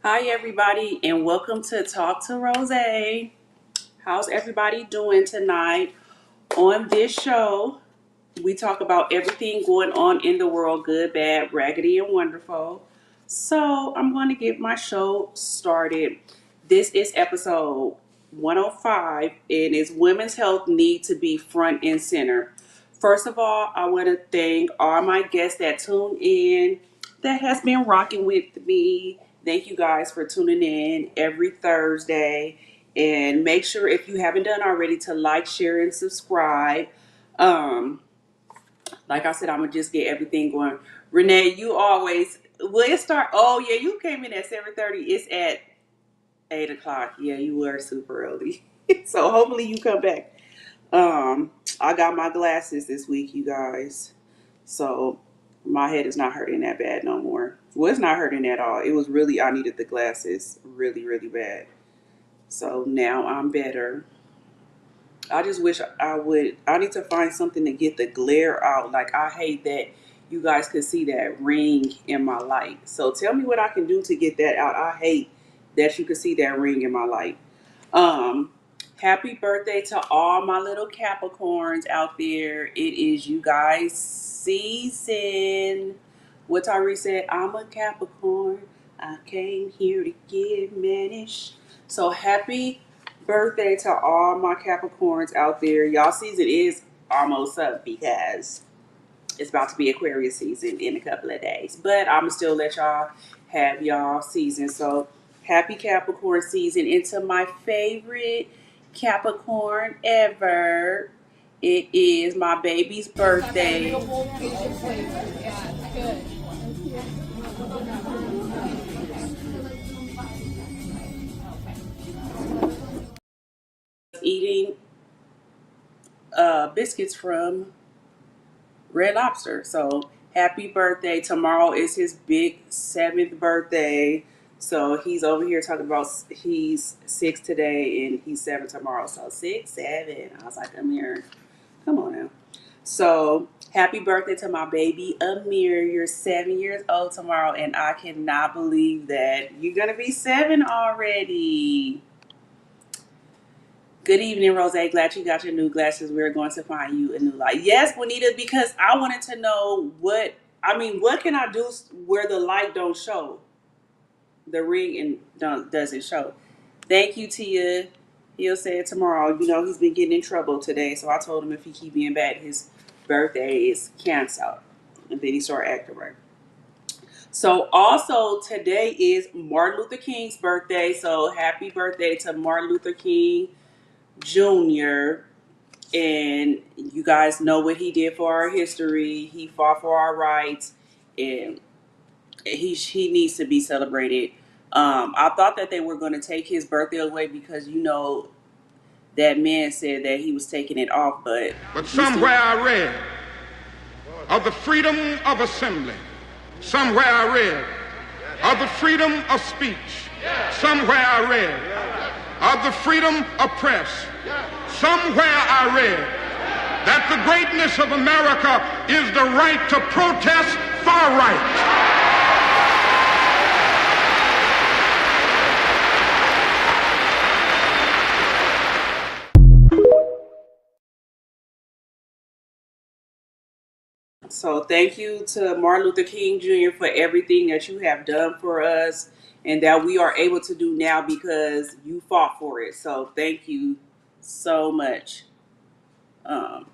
Hi, everybody, and welcome to Talk to Rose. How's everybody doing tonight? On this show, we talk about everything going on in the world, good, bad, raggedy, and wonderful. So, I'm going to get my show started. This is episode 105, and it's Women's Health Need to Be Front and Center. First of all, I want to thank all my guests that tuned in, that has been rocking with me. Thank you guys for tuning in every Thursday. And make sure, if you haven't done already, to like, share, and subscribe. Um, like I said, I'm gonna just get everything going. Renee, you always will it start? Oh yeah, you came in at 7:30. It's at 8 o'clock. Yeah, you were super early. So hopefully you come back. I got my glasses this week, you guys. So my head is not hurting that bad no more. Well, it's not hurting at all. It was really, I needed the glasses really, really bad. So now I'm better. I just wish I need to find something to get the glare out. Like, I hate that you guys could see that ring in my light. So tell me what I can do to get that out. I hate that you can see that ring in my light. Um, Happy birthday to all my little Capricorns out there. It is you guys' season. What Tyree said, I'm a Capricorn. I came here to get managed. So happy birthday to all my Capricorns out there. Y'all season is almost up because it's about to be Aquarius season in a couple of days. But I'm going to still let y'all have y'all season. So happy Capricorn season. Into my favorite Capricorn ever. It is my baby's birthday. Eating biscuits from Red Lobster. So happy birthday. Tomorrow is his big 7th birthday. So he's over here talking about he's 6 today and he's 7 tomorrow. So 6, 7. I was like, Amir, come on now. So happy birthday to my baby Amir. You're 7 years old tomorrow, and I cannot believe that you're gonna be 7 already. Good evening, Rose. Glad you got your new glasses. We're going to find you a new light. Yes, Juanita, because I wanted to know what can I do where the light don't show? The ring and doesn't show. Thank you, Tia. He'll say it tomorrow. You know, he's been getting in trouble today. So I told him if he keep being bad, his birthday is canceled. And then he started acting right. So also today is Martin Luther King's birthday. So happy birthday to Martin Luther King Jr. And you guys know what he did for our history. He fought for our rights, and he needs to be celebrated. I thought that they were going to take his birthday away because that man said that he was taking it off, but somewhere I read of the freedom of assembly. Somewhere I read of the freedom of speech. Somewhere I read of the freedom of press. Somewhere I read that the greatness of America is the right to protest far right. So thank you to Martin Luther King Jr. for everything that you have done for us and that we are able to do now because you fought for it. So thank you so much. Um,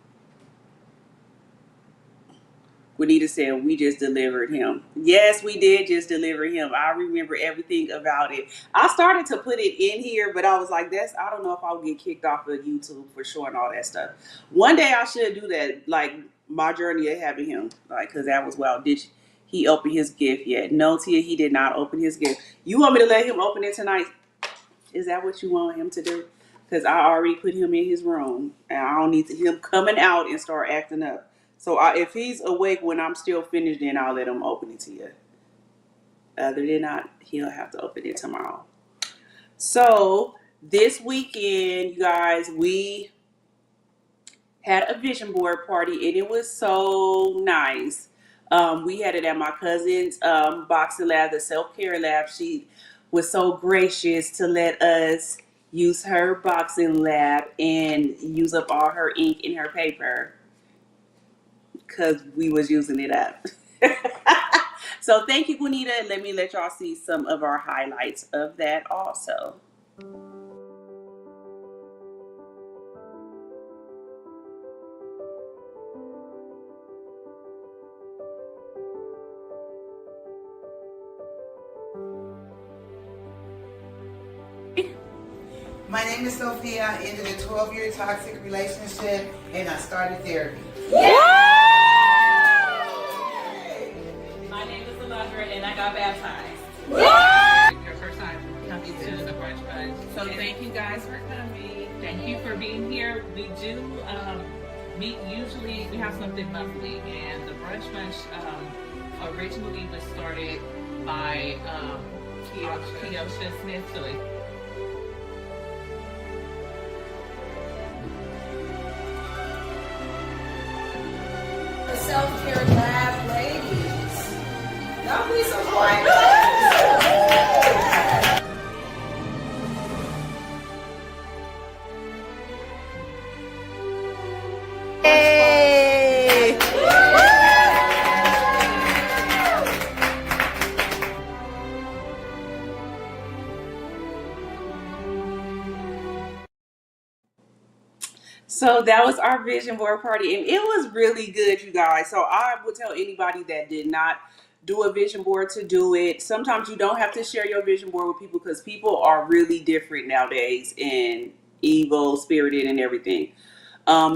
Juanita said we just delivered him. Yes, we did just deliver him. I remember everything about it. I started to put it in here, but I was like, I don't know if I'll get kicked off of YouTube for showing all that stuff. One day I should do that, like my journey of having him, like, because that was wild. Did he open his gift yet? No, Tia, he did not open his gift. You want me to let him open it tonight? Is that what you want him to do? Because I already put him in his room, and I don't need him coming out and start acting up. So if he's awake when I'm still finished, then I'll let him open it to you. Other than that, he'll have to open it tomorrow. So this weekend, you guys, we had a vision board party, and it was so nice. We had it at my cousin's boxing lab, the self-care lab. She was so gracious to let us use her boxing lab and use up all her ink and her paper because we was using it up. So thank you, Juanita. Let me let y'all see some of our highlights of that also. My name is Sophia. I ended a 12-year toxic relationship and I started therapy. Yay! My name is Alondra and I got baptized. Yay! Your first time coming to the brunch bunch. So thank you guys for coming. Thank you for being here. We do meet usually, we have something monthly, and the brunch bunch originally was started by Keosha Smith. So the self-care lab ladies. Don't be so quiet. Hey! So that was our vision board party, and it was really good, you guys. So I would tell anybody that did not do a vision board to do it. Sometimes you don't have to share your vision board with people because people are really different nowadays and evil spirited and everything.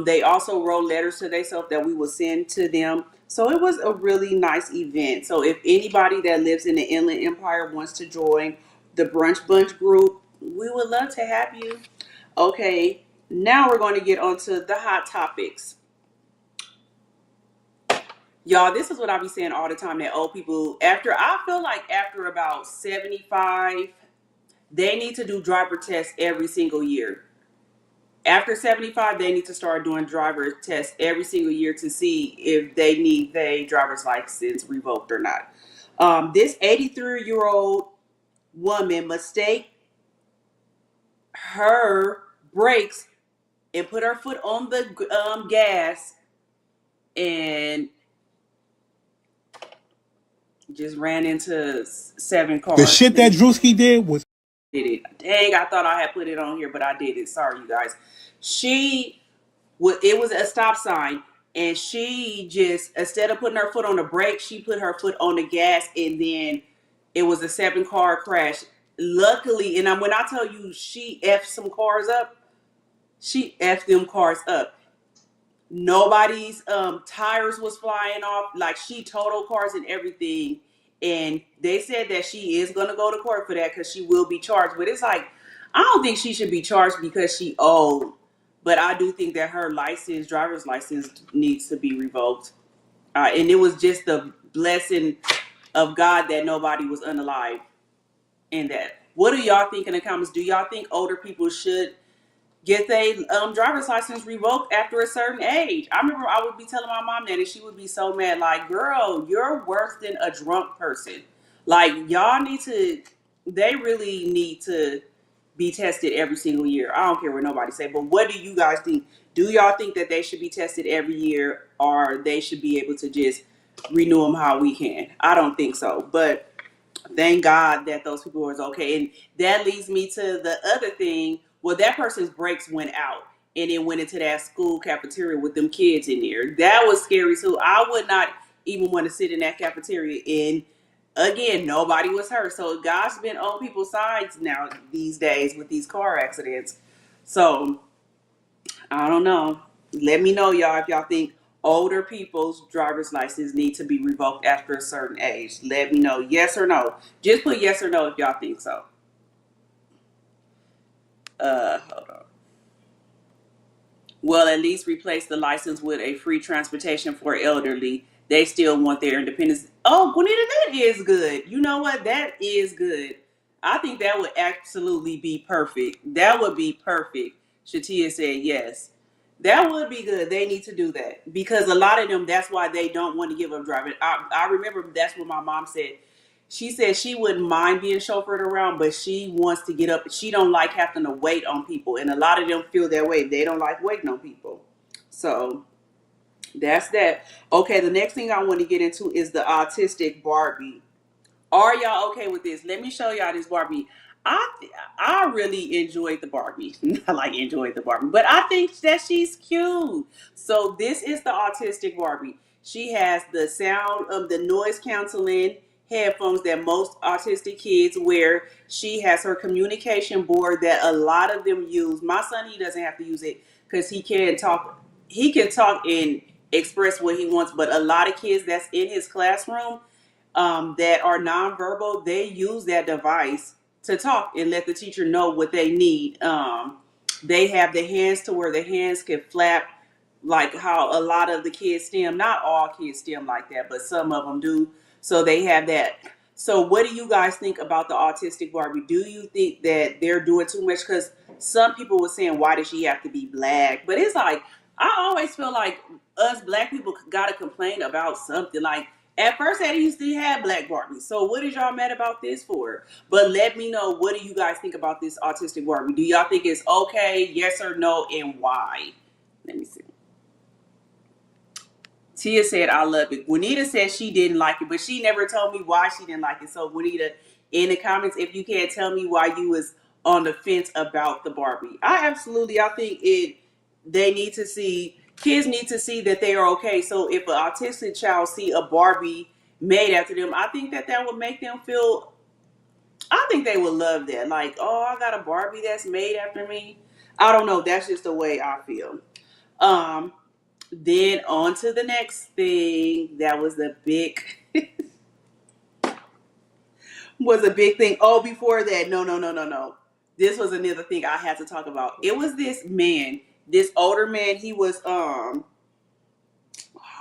They also wrote letters to themselves that we will send to them. So it was a really nice event. So if anybody that lives in the Inland Empire wants to join the Brunch Bunch group, we would love to have you. Okay, now we're going to get on to the hot topics. Y'all, this is what I be saying all the time, that old people, I feel like after about 75, they need to do driver tests every single year. After 75, they need to start doing driver tests every single year to see if they need their driver's license revoked or not. This 83-year-old woman mistake her brakes and put her foot on the gas and just ran into 7 cars. The shit that Druski did was... Did it. Dang, I thought I had put it on here, but I didn't. Sorry, you guys. It was a stop sign, and she just, instead of putting her foot on the brake, she put her foot on the gas, and then it was a 7-car crash. Luckily, and when I tell you she effed some cars up, she effed them cars up. Nobody's tires was flying off. Like, she totaled cars and everything. And they said that she is going to go to court for that because she will be charged. But it's like, I don't think she should be charged because she old. But I do think that her driver's license, needs to be revoked. And it was just the blessing of God that nobody was unalive in that. What do y'all think in the comments? Do y'all think older people should get their driver's license revoked after a certain age? I remember I would be telling my mom that, and she would be so mad. Like, girl, you're worse than a drunk person. Like, they really need to be tested every single year. I don't care what nobody say, but what do you guys think? Do y'all think that they should be tested every year, or they should be able to just renew them how we can? I don't think so, but thank God that those people was okay. And that leads me to the other thing. Well, that person's brakes went out and it went into that school cafeteria with them kids in there. That was scary too. I would not even want to sit in that cafeteria. And again, nobody was hurt. So God's been on people's sides now these days with these car accidents. So I don't know. Let me know, y'all, if y'all think older people's driver's license need to be revoked after a certain age. Let me know, yes or no. Just put yes or no if y'all think so. Hold on. Well, at least replace the license with a free transportation for elderly. They still want their independence. Oh, Juanita, that is good. You know what? That is good. I think that would absolutely be perfect. That would be perfect. Shatia said yes. That would be good. They need to do that because a lot of them, that's why they don't want to give up driving. I remember that's what my mom said. She said she wouldn't mind being chauffeured around, but she wants to get up. She don't like having to wait on people. And a lot of them feel that way. They don't like waiting on people. So that's that. Okay, the next thing I want to get into is the autistic Barbie. Are y'all okay with this? Let me show y'all this Barbie. I really enjoyed the Barbie. I like enjoyed the Barbie, but I think that she's cute. So this is the autistic Barbie. She has the sound of the noise canceling headphones that most autistic kids wear. She has her communication board that a lot of them use. My son, he doesn't have to use it because he can talk. He can talk and express what he wants. But a lot of kids that's in his classroom that are nonverbal, they use that device to talk and let the teacher know what they need. They have the hands to where the hands can flap like how a lot of the kids STEM, not all kids STEM like that, but some of them do. So they have that. So what do you guys think about the autistic Barbie? Do you think that they're doing too much? Because some people were saying, why does she have to be black? But it's like, I always feel like us black people got to complain about something. Like, at first, I used to have black Barbies. So what is y'all mad about this for? But let me know, what do you guys think about this autistic Barbie? Do y'all think it's okay, yes or no, and why? Let me see. Tia said, I love it. Juanita said she didn't like it, but she never told me why she didn't like it. So Juanita, in the comments, if you can't tell me why you was on the fence about the Barbie. I think they need to see, kids need to see that they are okay. So if an autistic child see a Barbie made after them, I think that would make them feel, I think they would love that. Like, oh, I got a Barbie that's made after me. I don't know. That's just the way I feel. Then on to the next thing. That was a big thing. Oh, before that, no. This was another thing I had to talk about. It was this man, this older man. He was how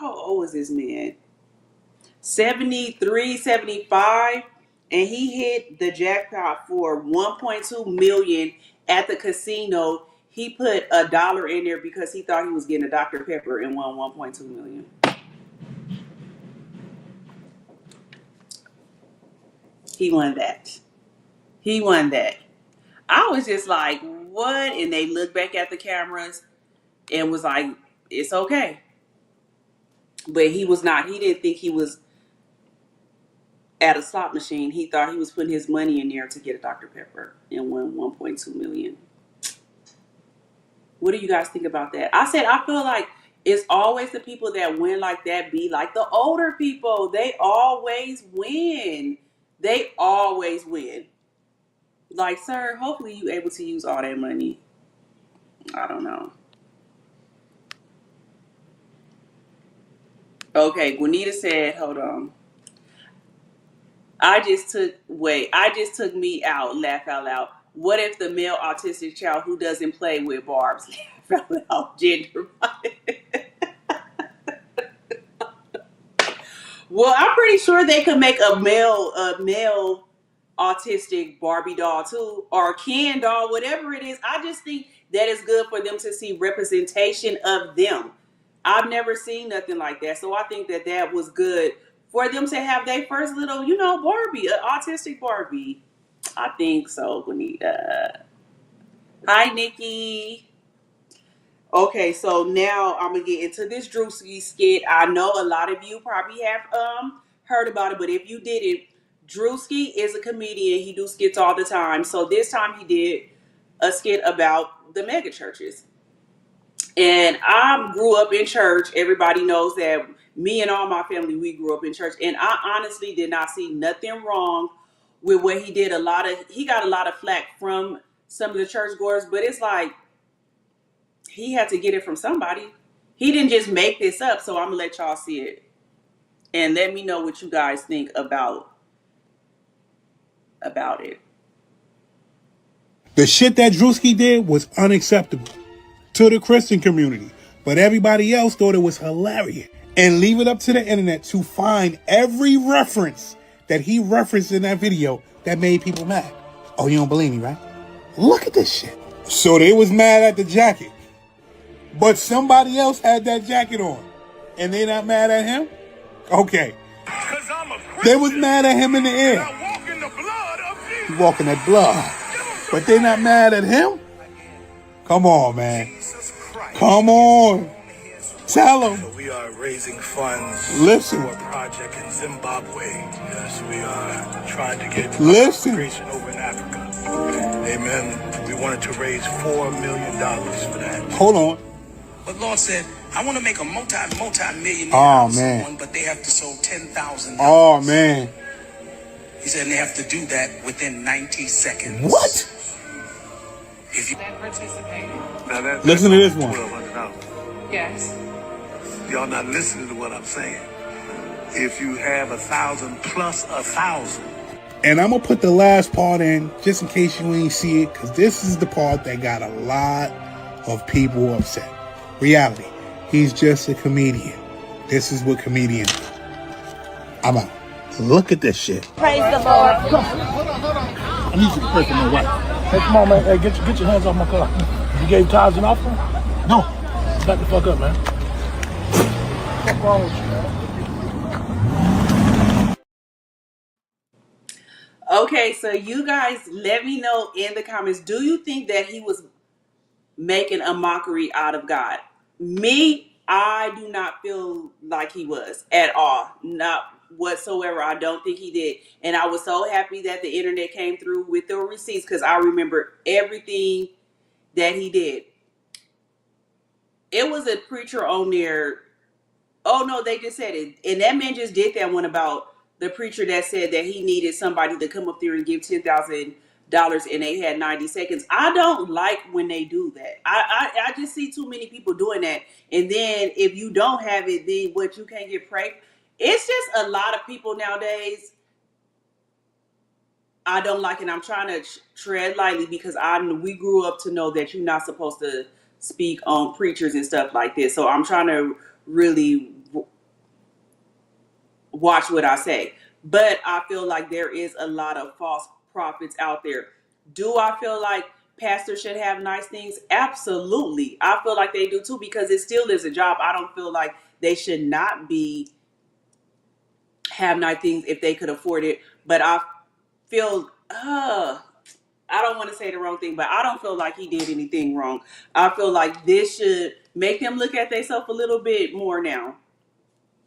old was this man? 73, 75, and he hit the jackpot for 1.2 million at the casino. He put $1 in there because he thought he was getting a Dr. Pepper and won 1.2 million. He won that. I was just like, what? And they looked back at the cameras and was like, it's okay. But he was not. He didn't think he was at a slot machine. He thought he was putting his money in there to get a Dr. Pepper and won 1.2 million. What do you guys think about that? I said, I feel like it's always the people that win like that be like the older people. They always win. Like, sir, hopefully you able to use all that money. I don't know. Okay, Juanita said, hold on. I just took me out, laugh out loud. What if the male autistic child who doesn't play with barbs, laugh out loud, gender? Well, I'm pretty sure they could make a male autistic Barbie doll too, or a Ken doll, whatever it is. I just think that is good for them to see representation of them. I've never seen nothing like that, so I think that was good for them to have their first little, Barbie, an autistic Barbie. I think so, Bonita. Hi, Nikki. Okay, so now I'm gonna get into this Druski skit. I know a lot of you probably have heard about it, but if you didn't, Druski is a comedian. He do skits all the time. So this time he did a skit about the mega churches. And I grew up in church. Everybody knows that me and all my family, we grew up in church. And I honestly did not see nothing wrong with what he did. He got a lot of flack from some of the churchgoers, but it's like he had to get it from somebody. He didn't just make this up. So I'm gonna let y'all see it and let me know what you guys think about it. The shit that Druski did was unacceptable to the Christian community, but everybody else thought it was hilarious. And leave it up to the internet to find every reference that he referenced in that video that made people mad. Oh, you don't believe me, right? Look at this shit. So they was mad at the jacket, but somebody else had that jacket on, and they not mad at him? Okay. They was mad at him in the air. He walking that blood. But they not mad at him? Come on, man. Come on. Tell them. We are raising funds Listen. for a project in Zimbabwe. Yes, we are trying to get Listen. migration over in Africa. Amen. We wanted to raise $4 million for that. Hold on. But Lord said, I want to make a multi-millionaire Oh, out of man. someone, but they have to sow $10,000. Oh, man. He said, and they have to do that within 90 seconds. What? If you That participated. Now that's Listen to this one. $1,200. Yes. Y'all not listening to what I'm saying. If you have 1,000 plus 1,000. And I'm going to put the last part in just in case you ain't see it, because this is the part that got a lot of people upset. Reality. He's just a comedian. This is what comedians do. I'm out. Look at this shit. Praise the Lord. I need you to pray for my wife. Hey, come on, man. Hey, get your hands off my car. You gave tithes and offering? No. Back the fuck up, man. What's wrong with you, man? Okay, so you guys let me know in the comments, do you think that he was making a mockery out of God? Me, I do not feel like he was at all. Not whatsoever. I don't think he did. And I was so happy that the internet came through with the receipts because I remember everything that he did. It was a preacher on there. Oh no, they just said it. And that man just did that one about the preacher that said that he needed somebody to come up there and give $10,000 and they had 90 seconds. I don't like when they do that. I just see too many people doing that. And then if you don't have it, then what, you can't get prayed? It's just a lot of people nowadays. I don't like it. I'm trying to tread lightly because we grew up to know that you're not supposed to speak on preachers and stuff like this. So I'm trying to really watch what I say. But I feel like there is a lot of false prophets out there. Do I feel like pastors should have nice things? Absolutely. I feel like they do too because it still is a job. I don't feel like they should not have nice things if they could afford it. But I feel, I don't want to say the wrong thing, but I don't feel like he did anything wrong. I feel like this should make them look at themselves a little bit more now.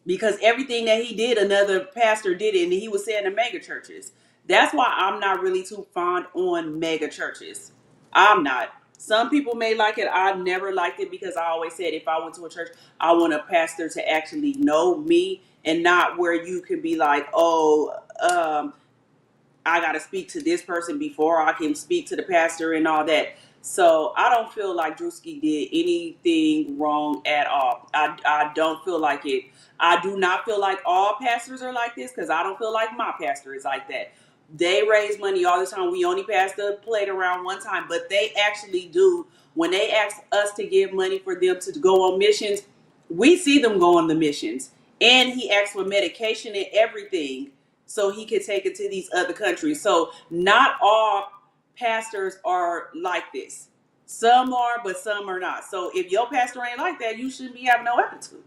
Because everything that he did, another pastor did it, and he was saying the mega churches. That's why I'm not really too fond on mega churches. I'm not. Some people may like it. I never liked it because I always said if I went to a church, I want a pastor to actually know me and not where you can be like, oh, I got to speak to this person before I can speak to the pastor and all that. So I don't feel like Druski did anything wrong at all. I don't feel like it. I do not feel like all pastors are like this because I don't feel like my pastor is like that. They raise money all the time. We only passed the plate around one time, but they actually do. When they ask us to give money for them to go on missions, we see them go on the missions. And he asked for medication and everything so he could take it to these other countries. So not all pastors are like this. Some are, but some are not. So if your pastor ain't like that, you shouldn't be having no attitude.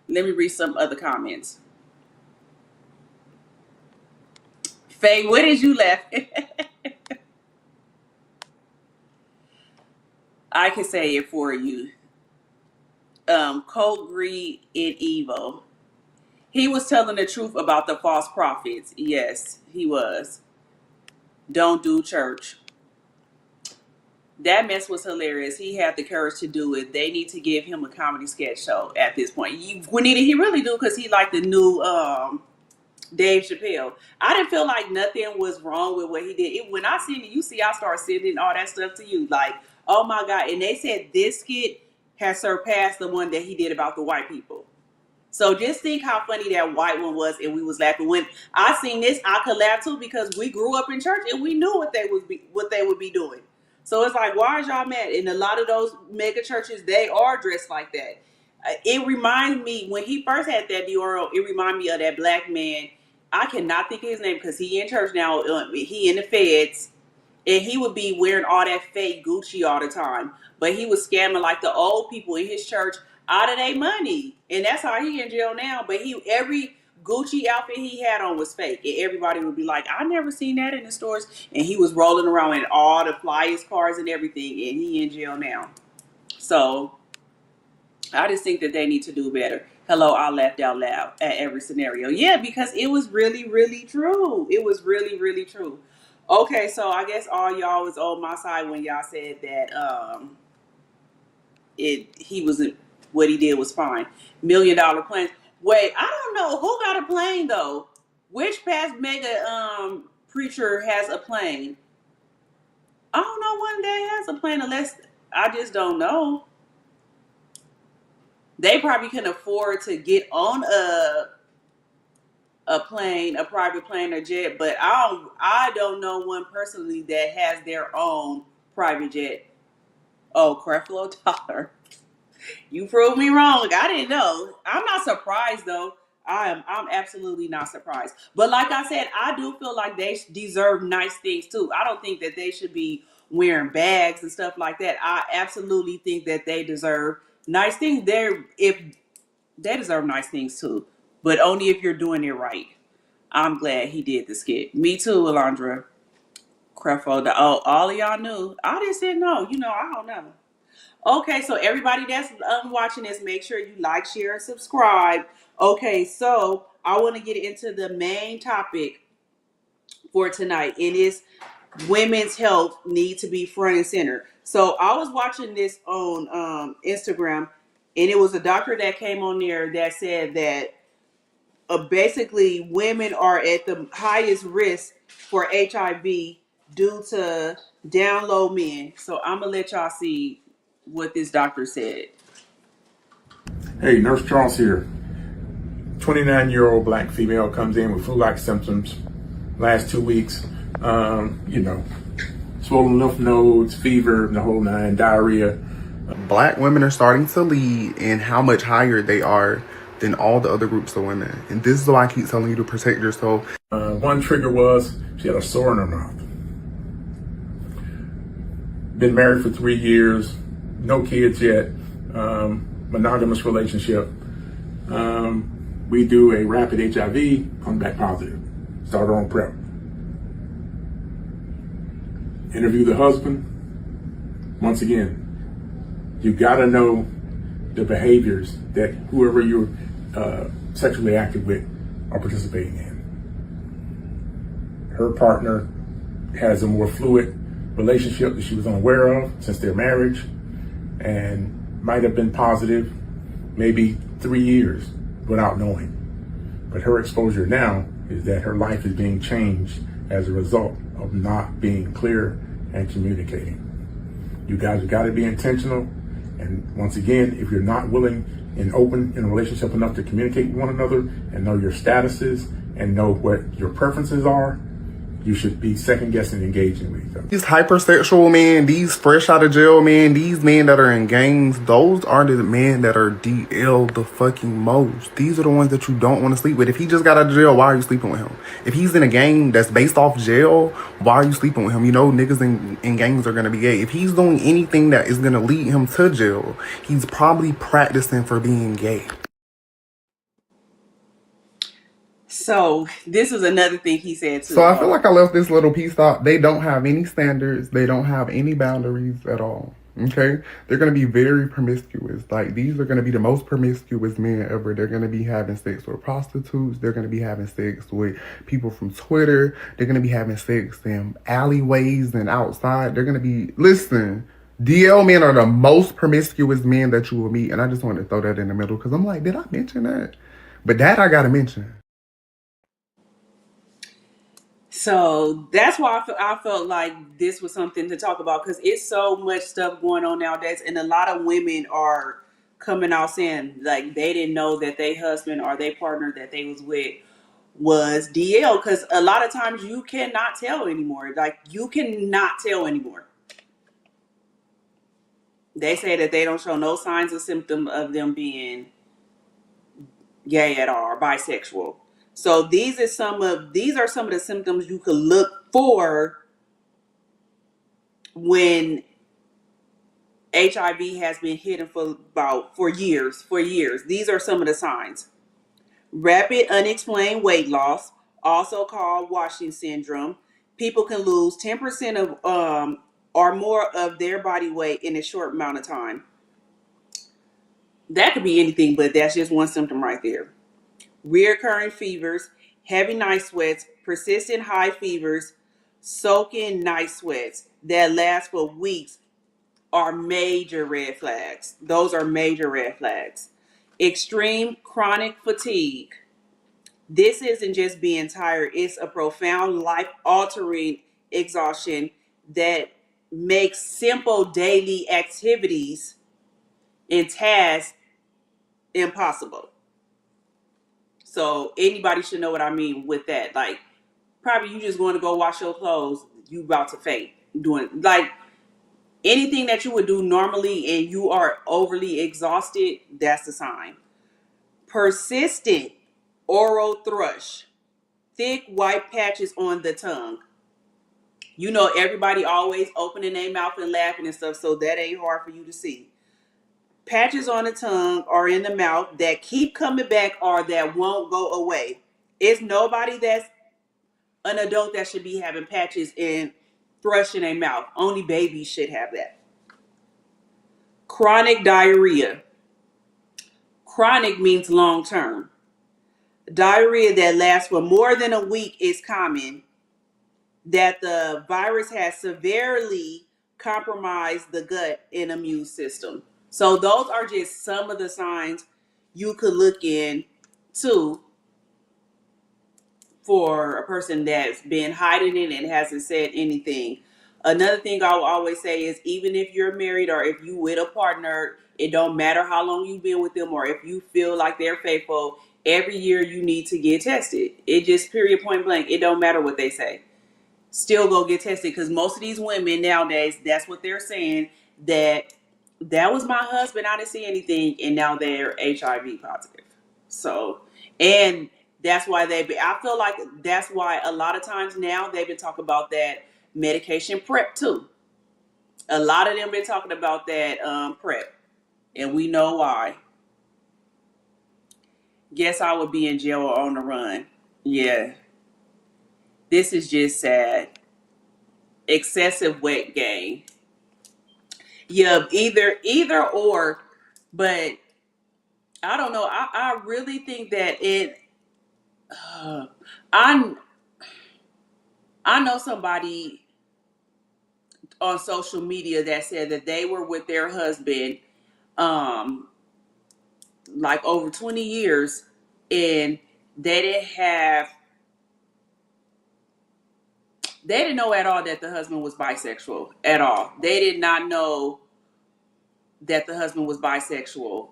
Let me read some other comments. Faye, what did you laugh at? I can say it for you. Cold greed and evil. He was telling the truth about the false prophets. Yes, he was. Don't do church. That mess was hilarious. He had the courage to do it. They need to give him a comedy sketch show at this point. He really do, because he like the new Dave Chappelle. I didn't feel like nothing was wrong with what he did. When I seen it, you see, I started sending all that stuff to you. Like, oh my God. And they said this skit has surpassed the one that he did about the white people. So just think how funny that white one was, and we was laughing. When I seen this, I could laugh too, because we grew up in church and we knew what they would be doing. So it's like, why are y'all mad? And a lot of those mega churches, they are dressed like that. It reminds me, when he first had that Dior, it reminded me of that black man. I cannot think of his name because he in church now. He in the feds, and he would be wearing all that fake Gucci all the time. But he was scamming like the old people in his church out of their money, and that's how he in jail now. But every Gucci outfit he had on was fake, and everybody would be like, "I never seen that in the stores." And he was rolling around in all the flyest cars and everything, and he in jail now. So I just think that they need to do better. Hello, I laughed out loud at every scenario. Yeah, because it was really, really true. It was really, really true. Okay, so I guess all y'all was on my side when y'all said that he wasn't, what he did was fine. $1 million plane. Wait, I don't know who got a plane though. Which past mega preacher has a plane? I don't know one that has a plane, unless I just don't know. They probably can afford to get on a plane, a private plane or jet, but I don't know one personally that has their own private jet. Oh, Creflo Dollar. You proved me wrong. I didn't know. I'm not surprised though. I'm absolutely not surprised. But like I said, I do feel like they deserve nice things too. I don't think that they should be wearing bags and stuff like that. I absolutely think that they deserve nice things. If they deserve nice things too, but only if you're doing it right. I'm glad he did the skit. Me too, Alondra. Creflo. Oh, all of y'all knew. I just didn't know. I don't know. Okay, so everybody that's watching this, make sure you like, share, and subscribe. Okay, so I want to get into the main topic for tonight. It is women's health need to be front and center. So I was watching this on Instagram, and it was a doctor that came on there that said that basically women are at the highest risk for HIV due to down low men. So I'm going to let y'all see what this doctor said. Hey, Nurse Charles here. 29-year-old black female comes in with flu-like symptoms. Last 2 weeks, swollen lymph nodes, fever, the whole nine, diarrhea. Black women are starting to lead in how much higher they are than all the other groups of women. And this is why I keep telling you to protect yourself. One trigger was she had a sore in her mouth. Been married for 3 years, no kids yet, monogamous relationship. We do a rapid HIV, come back positive. Start her on PrEP. Interview the husband. Once again, you gotta know the behaviors that whoever you're sexually active with are participating in. Her partner has a more fluid relationship that she was unaware of since their marriage, and might have been positive maybe 3 years without knowing. But her exposure now is that her life is being changed as a result of not being clear and communicating. You guys have got to be intentional. And once again, if you're not willing and open in a relationship enough to communicate with one another and know your statuses and know what your preferences are, you should be second-guessing engaging with each other. These hypersexual men, these fresh out of jail men, these men that are in gangs, those are the men that are DL the fucking most. These are the ones that you don't want to sleep with. If he just got out of jail, why are you sleeping with him? If he's in a gang that's based off jail, why are you sleeping with him? Niggas in gangs are going to be gay. If he's doing anything that is going to lead him to jail, he's probably practicing for being gay. So this is another thing he said too. So I feel like I left this little piece out. They don't have any standards. They don't have any boundaries at all. Okay, they're gonna be very promiscuous. Like, these are gonna be the most promiscuous men ever. They're gonna be having sex with prostitutes. They're gonna be having sex with people from Twitter. They're gonna be having sex in alleyways and outside. They're gonna be, listen, DL men are the most promiscuous men that you will meet. And I just wanted to throw that in the middle because I'm like, did I mention that? But that I gotta mention. So that's why I felt like this was something to talk about, because it's so much stuff going on nowadays, and a lot of women are coming out saying like they didn't know that their husband or their partner that they was with was DL, because a lot of times you cannot tell anymore. Like, you cannot tell anymore. They say that they don't show no signs or symptom of them being gay at all or bisexual. So these are some of the symptoms you could look for when HIV has been hidden for years. For years, these are some of the signs: rapid, unexplained weight loss, also called washing syndrome. People can lose 10% of or more of their body weight in a short amount of time. That could be anything, but that's just one symptom right there. Reoccurring fevers, heavy night sweats, persistent high fevers, soaking night sweats that last for weeks are major red flags. Those are major red flags. Extreme chronic fatigue. This isn't just being tired, it's a profound life altering exhaustion that makes simple daily activities and tasks impossible. So anybody should know what I mean with that. Like, probably you just going to go wash your clothes, you about to faint doing like anything that you would do normally and you are overly exhausted. That's the sign. Persistent oral thrush, thick white patches on the tongue. You know, everybody always opening their mouth and laughing and stuff, so that ain't hard for you to see. Patches on the tongue or in the mouth that keep coming back or that won't go away. It's nobody that's an adult that should be having patches and thrush in their mouth. Only babies should have that. Chronic diarrhea. Chronic means long term. Diarrhea that lasts for more than a week is common. That the virus has severely compromised the gut and immune system. So those are just some of the signs you could look into for a person that's been hiding it and hasn't said anything. Another thing I will always say is, even if you're married or if you with a partner, it don't matter how long you've been with them or if you feel like they're faithful, every year you need to get tested. It just, period, point blank. It don't matter what they say. Still go get tested, because most of these women nowadays, that's what they're saying, that was my husband, I didn't see anything, and now they're HIV positive. So, and that's why I feel like that's why a lot of times now they've been talking about that medication prep too. A lot of them been talking about that prep, and we know why. Guess I would be in jail or on the run. Yeah, this is just sad. Excessive weight gain. Yeah, either or, but I don't know. I really think that I I know somebody on social media that said that they were with their husband um like over 20 years, and they didn't know at all that the husband was bisexual at all. They did not know that the husband was bisexual,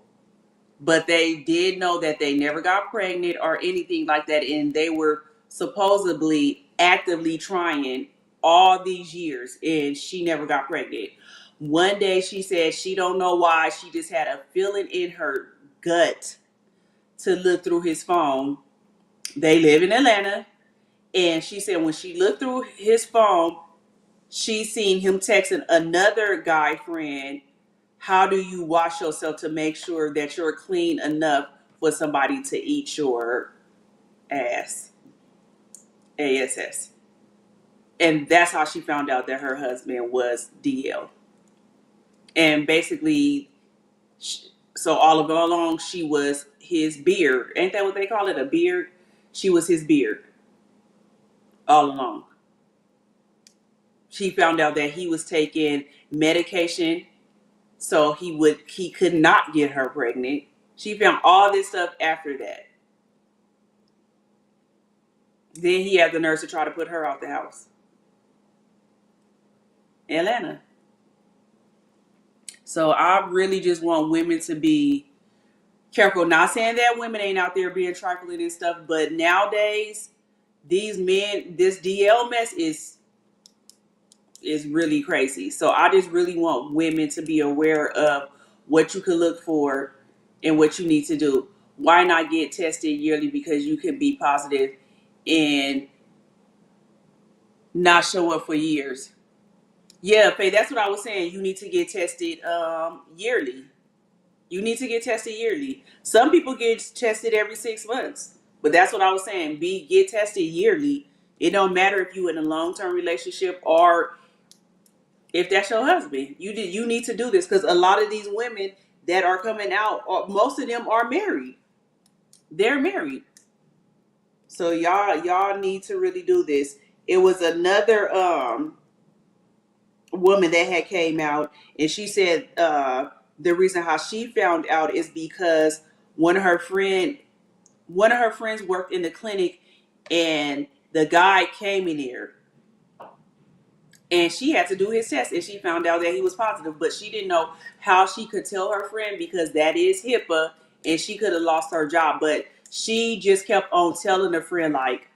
but they did know that they never got pregnant or anything like that, and they were supposedly actively trying all these years, and she never got pregnant. One day she said she don't know why, she just had a feeling in her gut to look through his phone. They live in Atlanta, and she said when she looked through his phone, she seen him texting another guy friend, how do you wash yourself to make sure that you're clean enough for somebody to eat your ass? ASS. And that's how she found out that her husband was DL. And basically, so all along, she was his beard. Ain't that what they call it? A beard? She was his beard all along. She found out that he was taking medication so he could not get her pregnant. She found all this stuff after that. Then he had the nerve to try to put her out the house. Atlanta. So I really just want women to be careful. Not saying that women ain't out there being trifling and stuff, but nowadays, these men, this DL mess is really crazy. So I just really want women to be aware of what you can look for and what you need to do. Why not get tested yearly? Because you could be positive and not show up for years. Yeah, Faye, that's what I was saying. You need to get tested yearly. You need to get tested yearly. Some people get tested every 6 months. But that's what I was saying. Get tested yearly. It don't matter if you in a long-term relationship or if that's your husband. You need to do this because a lot of these women that are coming out, most of them are married. They're married. So y'all need to really do this. It was another woman that had came out, and she said the reason how she found out is because one of her friends worked in the clinic, and the guy came in there, and she had to do his test, and she found out that he was positive, but she didn't know how she could tell her friend because that is HIPAA, and she could have lost her job. But she just kept on telling her friend, like,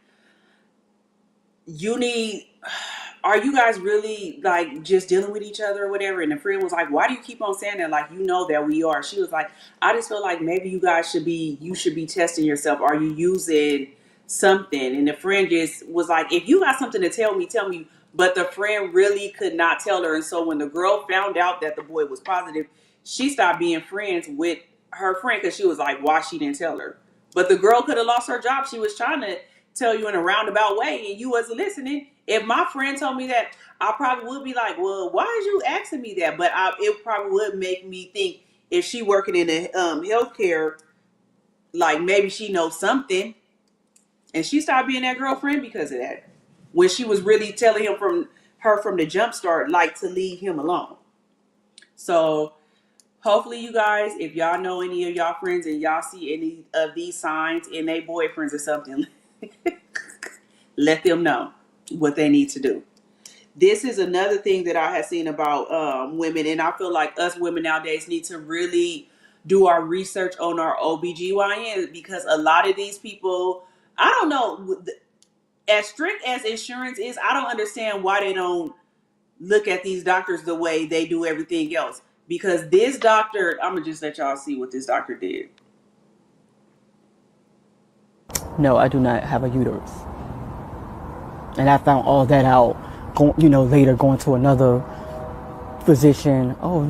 are you guys really like just dealing with each other or whatever? And the friend was like, why do you keep on saying that? Like, you know that we are. She was like, I just feel like maybe you should be testing yourself. Are you using something? And the friend just was like, if you got something to tell me, tell me. But the friend really could not tell her. And so when the girl found out that the boy was positive, she stopped being friends with her friend because she was like, why she didn't tell her? But the girl could have lost her job. She was trying to tell you in a roundabout way and you wasn't listening. If my friend told me that, I probably would be like, well, why is you asking me that? But it probably would make me think if she working in the healthcare, like maybe she knows something. And she stopped being that girlfriend because of that. When she was really telling him from the jump start, like to leave him alone. So hopefully you guys, if y'all know any of y'all friends and y'all see any of these signs in their boyfriends or something, let them know what they need to do. This is another thing that I have seen about women, and I feel like us women nowadays need to really do our research on our OBGYN because a lot of these people, I don't know, as strict as insurance is, I don't understand why they don't look at these doctors the way they do everything else. Because this doctor, I'm going to just let y'all see what this doctor did. No, I do not have a uterus. And I found all that out, later going to another physician. Oh,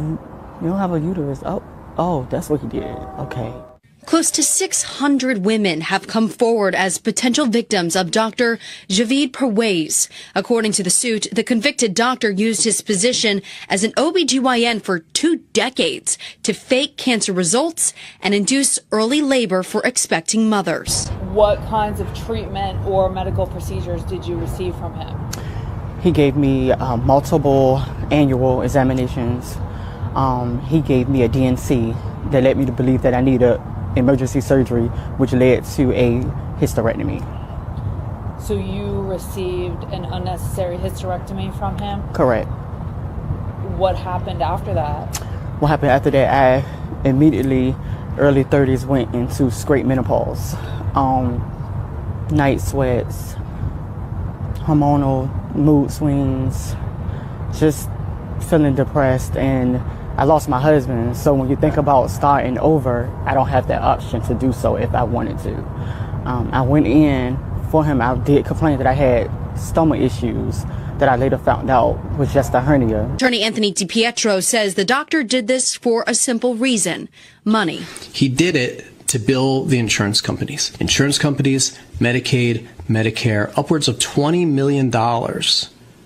you don't have a uterus. Oh, that's what he did. Okay. Close to 600 women have come forward as potential victims of Dr. Javid Perwaiz. According to the suit, the convicted doctor used his position as an OBGYN for 2 decades to fake cancer results and induce early labor for expecting mothers. What kinds of treatment or medical procedures did you receive from him? He gave me multiple annual examinations. He gave me a DNC that led me to believe that I needed emergency surgery, which led to a hysterectomy. So you received an unnecessary hysterectomy from him? Correct. What happened after that? What happened after that, I immediately, early 30s, went into straight menopause. Night sweats, hormonal mood swings, just feeling depressed, and I lost my husband, so when you think about starting over, I don't have that option to do so if I wanted to. I went in for him. I did complain that I had stomach issues that I later found out was just a hernia. Attorney Anthony DiPietro says the doctor did this for a simple reason: money. He did it to bill the insurance companies. Insurance companies, Medicaid, Medicare, upwards of $20 million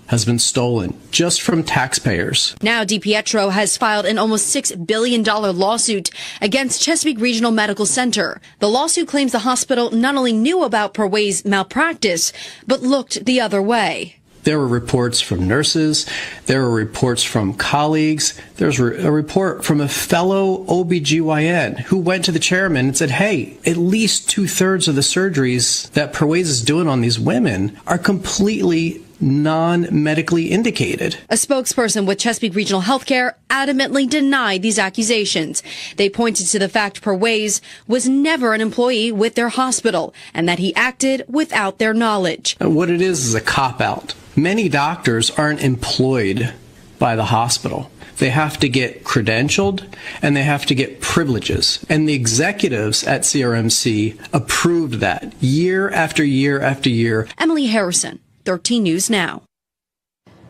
has been stolen just from taxpayers. Now DiPietro has filed an almost $6 billion lawsuit against Chesapeake Regional Medical Center. The lawsuit claims the hospital not only knew about Perway's malpractice, but looked the other way. There were reports from nurses. There were reports from colleagues. There's a report from a fellow OBGYN who went to the chairman and said, hey, at least 2/3 of the surgeries that Perway's is doing on these women are completely non-medically indicated. A spokesperson with Chesapeake Regional Healthcare adamantly denied these accusations. They pointed to the fact Perway's was never an employee with their hospital and that he acted without their knowledge. What it is a cop-out. Many doctors aren't employed by the hospital. They have to get credentialed and they have to get privileges. And the executives at CRMC approved that year after year after year. Emily Harrison, 13 News Now.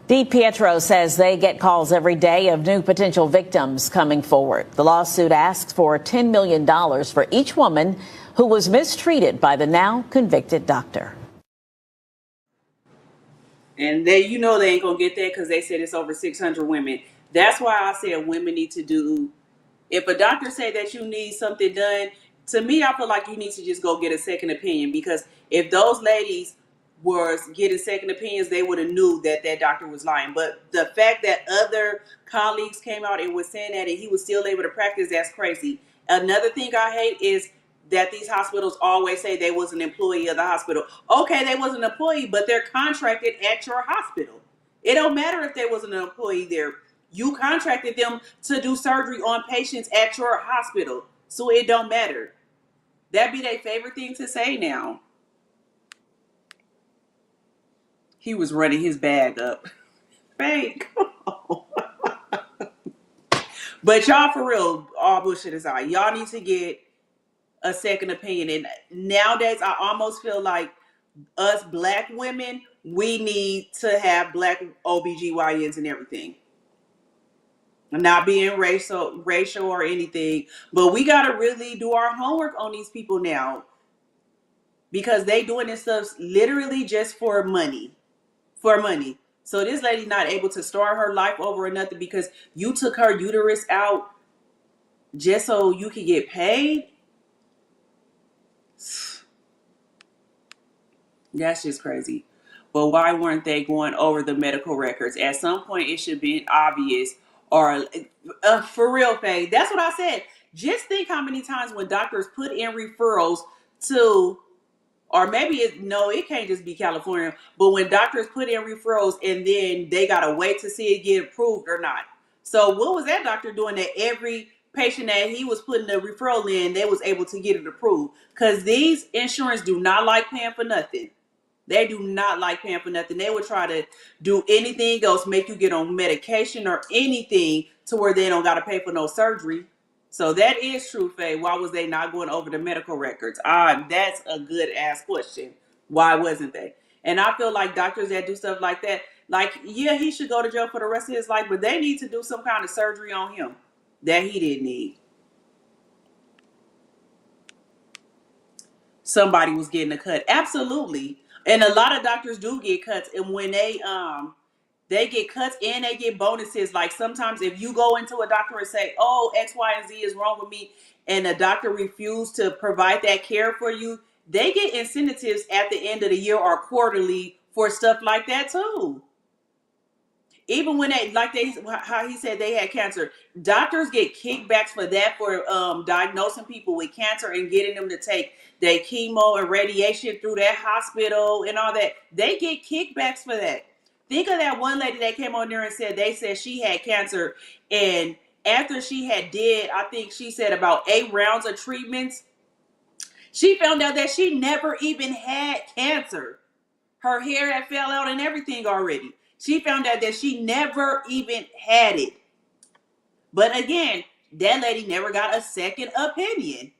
DiPietro says they get calls every day of new potential victims coming forward. The lawsuit asks for $10 million for each woman who was mistreated by the now convicted doctor. And they ain't gonna get that because they said it's over 600 women. That's why I said women need to do. If a doctor say that you need something done, to me, I feel like you need to just go get a second opinion, because if those ladies was getting second opinions, they would have knew that that doctor was lying. But the fact that other colleagues came out and was saying that and he was still able to practice, that's crazy. Another thing I hate is that these hospitals always say they was an employee of the hospital. Okay, they was an employee, but they're contracted at your hospital. It don't matter if they wasn't an employee there. You contracted them to do surgery on patients at your hospital. So it don't matter. That'd be their favorite thing to say now. He was running his bag up. Fake. But y'all, for real, all bullshit aside, y'all need to get a second opinion. And nowadays, I almost feel like us black women, we need to have black OBGYNs and everything. Not being racial or anything, but we got to really do our homework on these people now, because they doing this stuff literally just for money. For money. So this lady not able to start her life over or nothing because you took her uterus out just so you could get paid. That's just crazy. But why weren't they going over the medical records? At some point, it should be obvious. Or for real, Faye, that's what I said. Just think how many times when doctors put in referrals to, or maybe it can't just be California, but when doctors put in referrals and then they got to wait to see it get approved or not. So what was that doctor doing that every patient that he was putting the referral in, they was able to get it approved? Because these insurance do not like paying for nothing. They do not like paying for nothing. They would try to do anything else, make you get on medication or anything to where they don't got to pay for no surgery. So that is true, Faye. Why was they not going over the medical records? That's a good ass question. Why wasn't they? And I feel like doctors that do stuff like that, like, yeah, he should go to jail for the rest of his life, but they need to do some kind of surgery on him that he didn't need. Somebody was getting a cut. Absolutely. And a lot of doctors do get cuts. And when they get cuts and they get bonuses. Like sometimes if you go into a doctor and say, oh, X, Y, and Z is wrong with me, and the doctor refused to provide that care for you, they get incentives at the end of the year or quarterly for stuff like that too. Even when how he said they had cancer, doctors get kickbacks for that, for diagnosing people with cancer and getting them to take their chemo and radiation through that hospital and all that. They get kickbacks for that. Think of that one lady that came on there and said she had cancer, and after she had did, I think she said about 8 rounds of treatments, she found out that she never even had cancer. Her hair had fell out and everything already. She found out that she never even had it. But again, that lady never got a second opinion.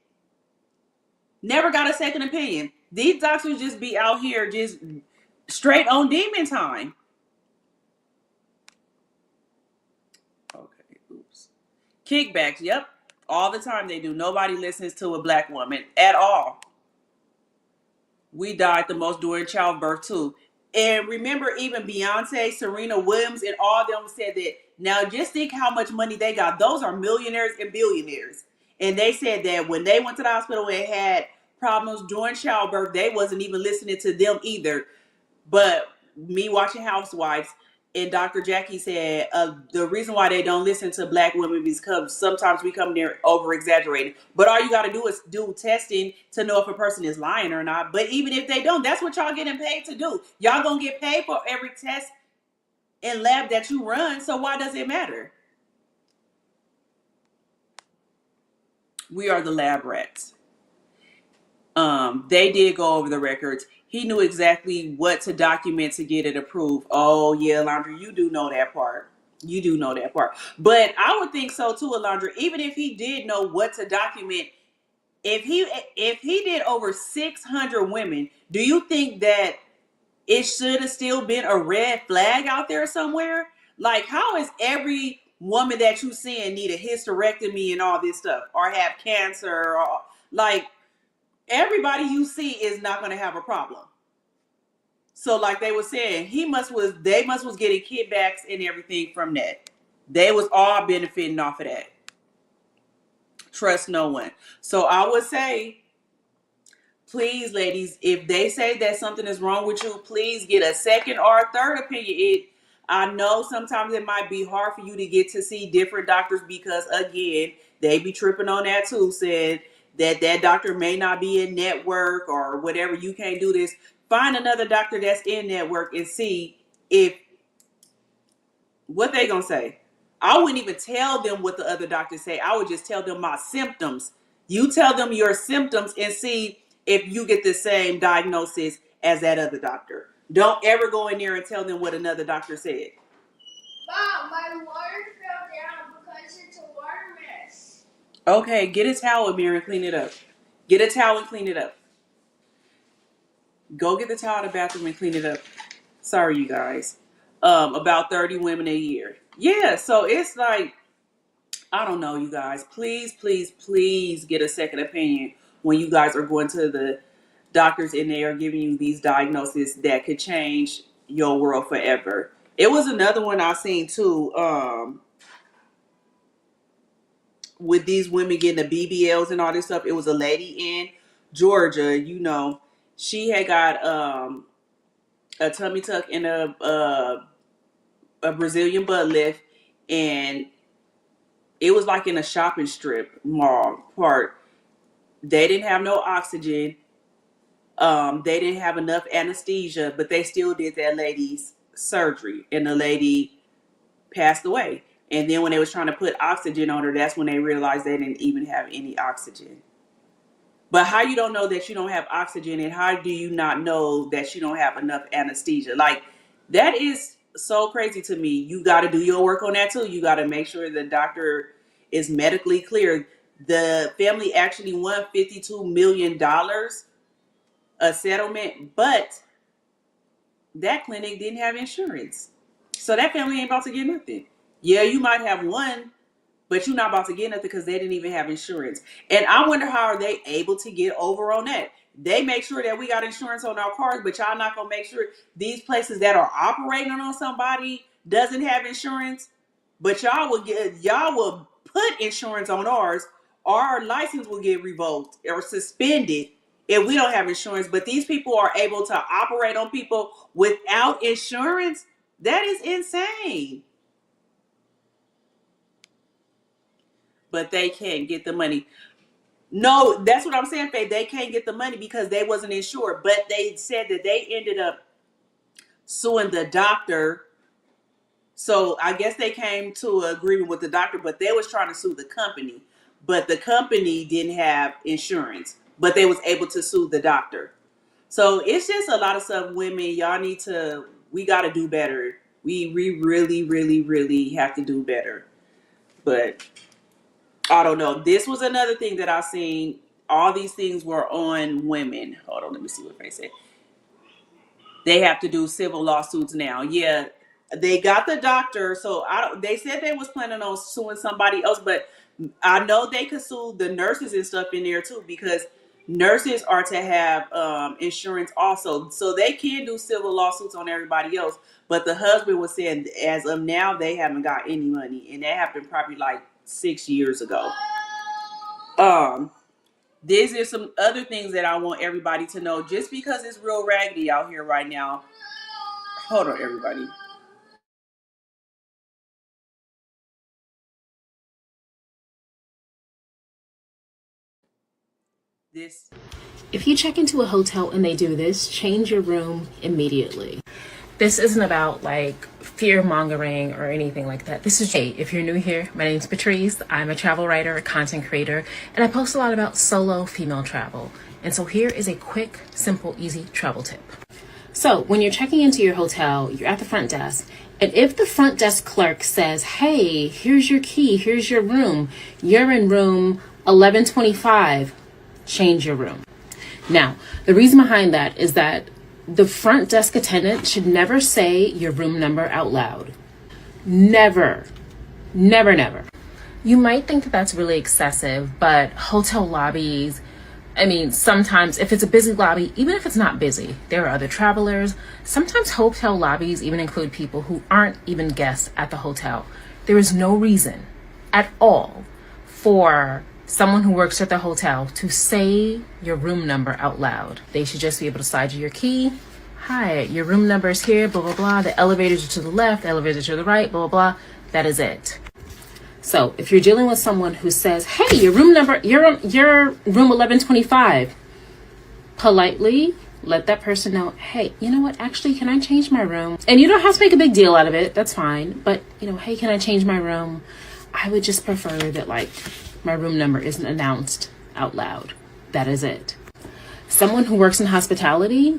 Never got a second opinion. These doctors just be out here just straight on demon time. Okay, oops. Kickbacks, yep. All the time they do. Nobody listens to a black woman at all. We died the most during childbirth too. And remember, even Beyonce, Serena Williams, and all them said that. Now, just think how much money they got. Those are millionaires and billionaires. And they said that when they went to the hospital and had problems during childbirth, they wasn't even listening to them either. But me watching Housewives, and Dr. Jackie said the reason why they don't listen to black women is because sometimes we come there over exaggerating. But all you got to do is do testing to know if a person is lying or not. But even if they don't, that's what y'all getting paid to do. Y'all gonna get paid for every test and lab that you run. So why does it matter? We are the lab rats. They did go over the records. He knew exactly what to document to get it approved. Oh yeah, Alondra, you do know that part. You do know that part. But I would think so too, Alondra. Even if he did know what to document, if he did over 600 women, do you think that it should have still been a red flag out there somewhere? Like, how is every woman that you seeing need a hysterectomy and all this stuff, or have cancer, or like? Everybody you see is not going to have a problem. So like they were saying, they must was getting kickbacks and everything from that. They was all benefiting off of that. Trust no one. So I would say, please, ladies, if they say that something is wrong with you, please get a second or a third opinion. I know sometimes it might be hard for you to get to see different doctors because, again, they be tripping on that too, said that doctor may not be in network or whatever. You can't do this. Find another doctor that's in network and see if what they gonna say. I wouldn't even tell them what the other doctors say. I would just tell them my symptoms. You tell them your symptoms and see if you get the same diagnosis as that other doctor. Don't ever go in there and tell them what another doctor said. Mom, my water fell down because it's a water mess. Okay, get a towel, Amir, and clean it up. Get a towel and clean it up. Go get the towel in the bathroom and clean it up. Sorry, you guys. About 30 women a year. Yeah, so it's like, I don't know, you guys. Please, please, please get a second opinion when you guys are going to the doctors and they are giving you these diagnoses that could change your world forever. It was another one I seen too, with these women getting the BBLs and all this stuff. It was a lady in Georgia, she had got a tummy tuck and a Brazilian butt lift, and it was like in a shopping strip mall part. They didn't have no oxygen. They didn't have enough anesthesia, but they still did that lady's surgery, and the lady passed away. And then when they was trying to put oxygen on her, that's when they realized they didn't even have any oxygen. But how you don't know that you don't have oxygen, and how do you not know that you don't have enough anesthesia? Like, that is so crazy to me. You got to do your work on that too. You got to make sure the doctor is medically clear. The family actually won $52 million, a settlement, but that clinic didn't have insurance. So that family ain't about to get nothing. Yeah, you might have one, but you're not about to get nothing because they didn't even have insurance. And I wonder how are they able to get over on that? They make sure that we got insurance on our cars, but y'all not gonna make sure these places that are operating on somebody doesn't have insurance. But y'all will put insurance on ours. Our license will get revoked or suspended if we don't have insurance. But these people are able to operate on people without insurance. That is insane. But they can't get the money. No, that's what I'm saying, Faye. They can't get the money because they wasn't insured. But they said that they ended up suing the doctor. So I guess they came to an agreement with the doctor, but they was trying to sue the company. But the company didn't have insurance. But they was able to sue the doctor. So it's just a lot of stuff, women. Y'all we got to do better. We really, really, really have to do better. But I don't know. This was another thing that I seen. All these things were on women. Hold on, let me see what they said. They have to do civil lawsuits now. Yeah, they got the doctor. So they said they was planning on suing somebody else, but I know they could sue the nurses and stuff in there too, because Nurses are to have insurance also, so they can do civil lawsuits on everybody else. But the husband was saying, as of now, they haven't got any money, and that happened probably like 6 years ago. These are some other things that I want everybody to know. Just because it's real raggedy out here right now. Hold on, everybody. This. If you check into a hotel and they do this, change your room immediately. This isn't about like fear mongering or anything like that. This is, hey, if you're new here, my name's Patrice. I'm a travel writer, a content creator, and I post a lot about solo female travel. And so here is a quick, simple, easy travel tip. So when you're checking into your hotel, you're at the front desk. And if the front desk clerk says, hey, here's your key, here's your room, you're in room 1125, change your room. Now, the reason behind that is that the front desk attendant should never say your room number out loud. Never, never, never. You might think that that's really excessive, but hotel lobbies, I mean, sometimes if it's a busy lobby, even if it's not busy, there are other travelers. Sometimes hotel lobbies even include people who aren't even guests at the hotel. There is no reason at all for someone who works at the hotel to say your room number out loud. They should just be able to slide you your key. Hi, your room number is here, blah, blah, blah. The elevators are to the left, the elevators are to the right, blah, blah, blah. That is it. So if you're dealing with someone who says, hey, your room number, you're room 1125, politely let that person know, hey, you know what, actually, can I change my room? And you don't have to make a big deal out of it, that's fine. But, hey, can I change my room? I would just prefer that, like, my room number isn't announced out loud. That is it. Someone who works in hospitality,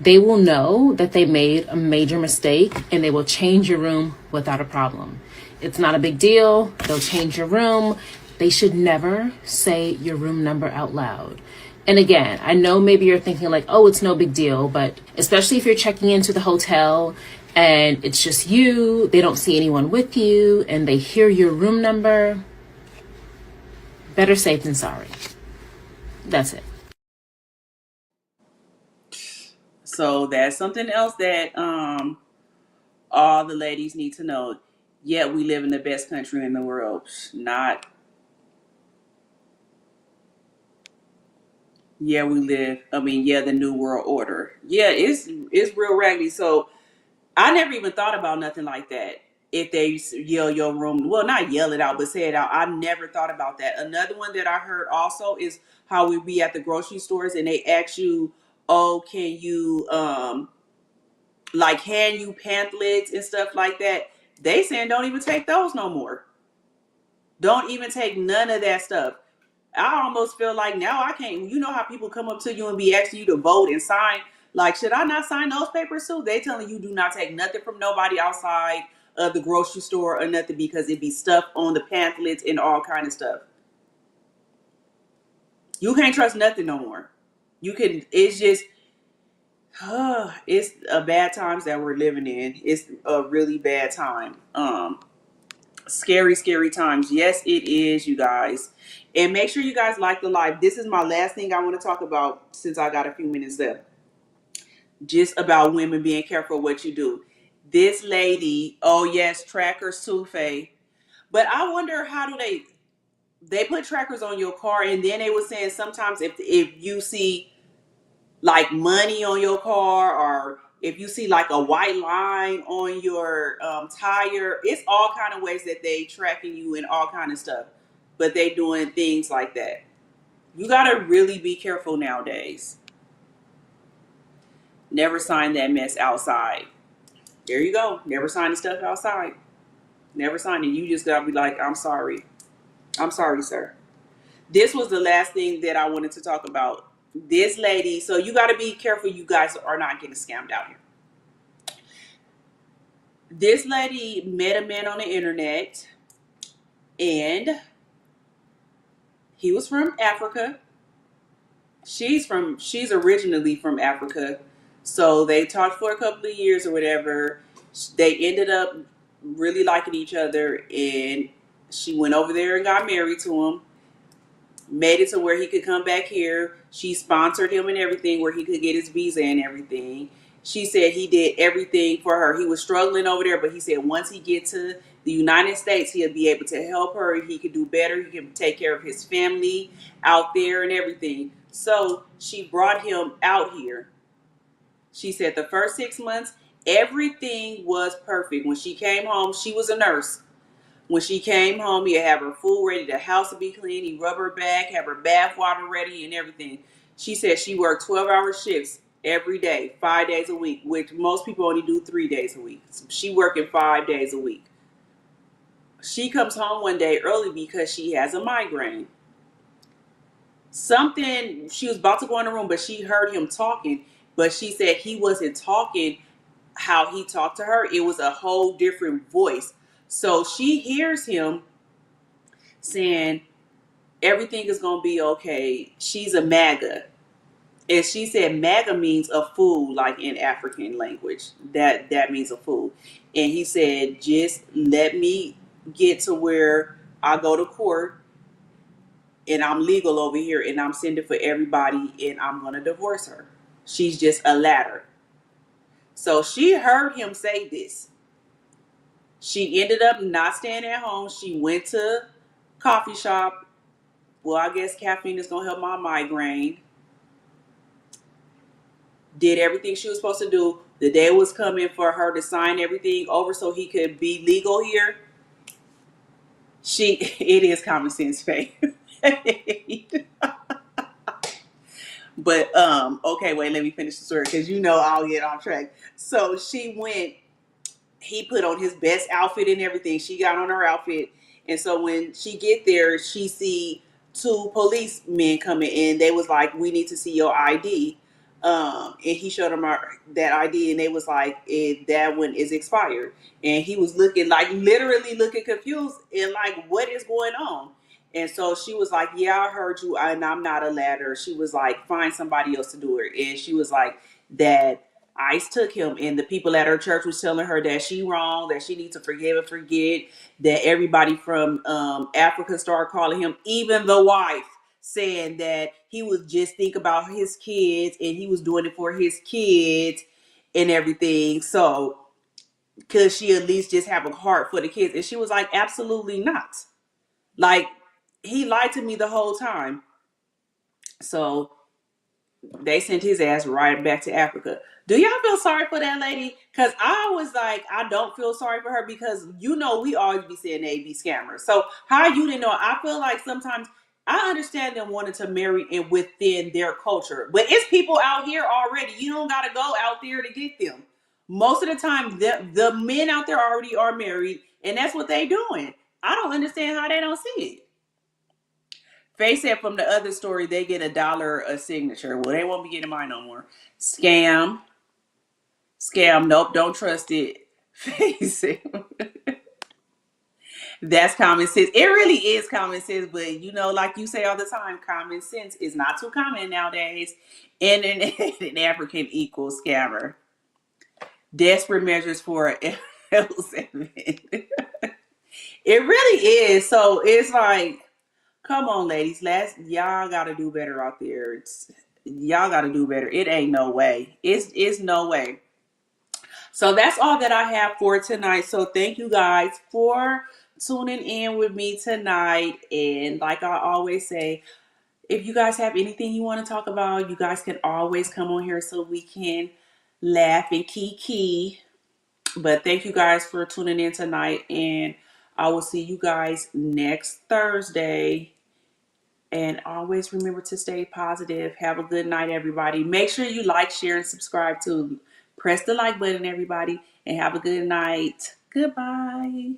they will know that they made a major mistake and they will change your room without a problem. It's not a big deal. They'll change your room. They should never say your room number out loud. And again, I know maybe you're thinking like, oh, it's no big deal, but especially if you're checking into the hotel and it's just you, they don't see anyone with you, and they hear your room number, better safe than sorry. That's it. So that's something else that all the ladies need to know. Yeah, we live in the best country in the world. Not. Yeah, we live. The new world order. Yeah, it's real raggedy. So I never even thought about nothing like that. If they yell your room, well, not yell it out, but say it out. I never thought about that. Another one that I heard also is how we be at the grocery stores and they ask you, oh, can you like hand you pamphlets and stuff like that. They saying don't even take those no more. Don't even take none of that stuff. I almost feel like now I can't. You know how people come up to you and be asking you to vote and sign? Like, should I not sign those papers too? They telling you do not take nothing from nobody outside of the grocery store or nothing because it be stuff on the pamphlets and all kind of stuff. You can't trust nothing no more. You can. It's just. It's a bad times that we're living in. It's a really bad time. Scary times. Yes, it is, you guys. And make sure you guys like the live. This is my last thing I want to talk about since I got a few minutes left. Just about women being careful what you do. This lady, oh yes, trackers too, Faye. But I wonder how do they put trackers on your car, and then they were saying sometimes if you see like money on your car, or if you see like a white line on your tire, it's all kind of ways that they tracking you and all kind of stuff. But they doing things like that. You gotta really be careful nowadays. Never sign that mess outside. There you go. Never sign the stuff outside. Never sign it. You just gotta be like, I'm sorry. I'm sorry, sir. This was the last thing that I wanted to talk about. This lady, so you got to be careful you guys are not getting scammed out here. This lady met a man on the internet and he was from Africa. She's originally from Africa. So they talked for a couple of years or whatever. They ended up really liking each other and she went over there and got married to him. made it to where he could come back here. She sponsored him and everything where he could get his visa and everything. She said he did everything for her. He was struggling over there, but he said once he get to the United States, he'll be able to help her. He could do better. He can take care of his family out there and everything. So she brought him out here. She said the first 6 months, everything was perfect. When she came home, she was a nurse. When she came home, he'd have her food ready, the house would be clean, he'd rub her back, have her bath water ready and everything. She said she worked 12-hour shifts every day, 5 days a week, which most people only do 3 days a week. So she working 5 days a week. She comes home one day early because she has a migraine. She was about to go in the room, but she heard him talking, but she said he wasn't talking how he talked to her. It was a whole different voice. So she hears him saying, everything is going to be okay. She's a MAGA. And she said MAGA means a fool, like in African language. That means a fool. And he said, just let me get to where I go to court and I'm legal over here and I'm sending for everybody and I'm going to divorce her. She's just a ladder. So she heard him say this. She ended up not staying at home. She went to coffee shop. Well, I guess caffeine is going to help my migraine. Did everything she was supposed to do. The day was coming for her to sign everything over so he could be legal here. It is common sense, Faye. But, okay, wait, let me finish the story because I'll get off track. So she went. He put on his best outfit and everything. She got on her outfit. And so when she get there, she see 2 policemen coming in. They was like, we need to see your ID. And he showed them that ID and they was like, that one is expired. And he was literally looking confused and like, what is going on? And so she was like, yeah, I heard you. And I'm not a ladder. She was like, find somebody else to do it. And she was like, that ICE took him, and the people at her church was telling her that she wrong, that she needs to forgive and forget, that everybody from Africa started calling him, even the wife, saying that he would just think about his kids and he was doing it for his kids and everything. So, could she at least just have a heart for the kids? And she was like, absolutely not. Like, he lied to me the whole time. So they sent his ass right back to Africa. Do y'all feel sorry for that lady? Because I was like, I don't feel sorry for her because, we always be saying they be scammers. So how you didn't know? I feel like sometimes I understand them wanting to marry in within their culture. But it's people out here already. You don't got to go out there to get them. Most of the time, the men out there already are married. And that's what they doing. I don't understand how they don't see it. Faye said from the other story, they get $1 a signature. Well, they won't be getting mine no more. Scam. Nope, don't trust it. Faye said, that's common sense. It really is common sense, but like you say all the time, common sense is not too common nowadays. Internet and African equals scammer. Desperate measures for L7. It really is. So it's like, come on, ladies. Y'all gotta do better out there. Y'all gotta do better. It ain't no way. It's no way. So that's all that I have for tonight. So thank you guys for tuning in with me tonight. And like I always say, if you guys have anything you want to talk about, you guys can always come on here so we can laugh and kiki. But thank you guys for tuning in tonight. And I will see you guys next Thursday. And always remember to stay positive. Have a good night, everybody. Make sure you like, share, and subscribe too. Press the like button, everybody. And have a good night. Goodbye.